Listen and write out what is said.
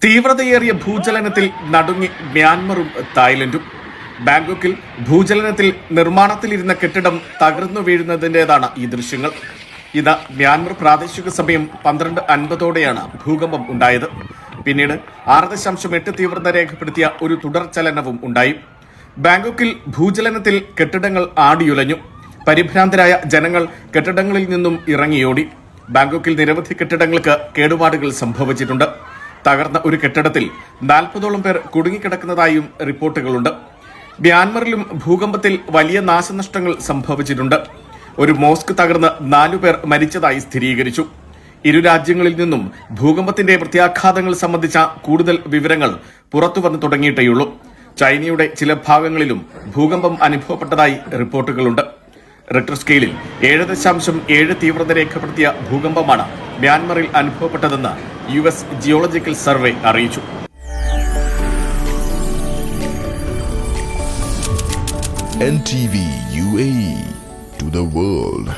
തീവ്രതയേറിയ ഭൂചലനത്തിൽ നടുങ്ങി മ്യാൻമറും തായ്ലൻഡും. ബാങ്കോക്കിൽ ഭൂചലനത്തിൽ നിർമ്മാണത്തിലിരുന്ന കെട്ടിടം തകർന്നു വീഴുന്നതിൻ്റെതാണ് ഈ ദൃശ്യങ്ങൾ. ഇത് മ്യാൻമർ പ്രാദേശിക സമയം 12:50 ഭൂകമ്പം ഉണ്ടായത്. പിന്നീട് 6.8 തീവ്രത രേഖപ്പെടുത്തിയ ഒരു തുടർചലനവും ഉണ്ടായി. ബാങ്കോക്കിൽ ഭൂചലനത്തിൽ കെട്ടിടങ്ങൾ ആടിയുലഞ്ഞു. പരിഭ്രാന്തരായ ജനങ്ങൾ കെട്ടിടങ്ങളിൽ നിന്നും ഇറങ്ങിയോടി. ബാങ്കോക്കിൽ നിരവധി കെട്ടിടങ്ങൾക്ക് കേടുപാടുകൾ സംഭവിച്ചിട്ടുണ്ട്. തകർന്ന ഒരു കെട്ടിടത്തിൽ 40ഓളം പേർ കുടുങ്ങിക്കിടക്കുന്നതായും റിപ്പോർട്ടുകളുണ്ട്. മ്യാൻമറിലും ഭൂകമ്പത്തിൽ വലിയ നാശനഷ്ടങ്ങൾ സംഭവിച്ചിട്ടുണ്ട്. ഒരു മോസ്ക് തകർന്ന് 4 പേർ മരിച്ചതായി സ്ഥിരീകരിച്ചു. ഇരു രാജ്യങ്ങളിൽ നിന്നും ഭൂകമ്പത്തിന്റെ പ്രത്യാഘാതങ്ങൾ സംബന്ധിച്ച കൂടുതൽ വിവരങ്ങൾ പുറത്തുവന്നു തുടങ്ങിയിട്ടേയുള്ളൂ. ചൈനയുടെ ചില ഭാഗങ്ങളിലും ഭൂകമ്പം അനുഭവപ്പെട്ടതായി റിപ്പോർട്ടുകളുണ്ട്. റിക്ടർ സ്കെയിലിൽ 7.7 തീവ്രത രേഖപ്പെടുത്തിയ ഭൂകമ്പമാണ് മ്യാൻമറിൽ അനുഭവപ്പെട്ടതെന്ന് US ജിയോളജിക്കൽ സർവേ അറിയിച്ചു. NTV UAE to the world.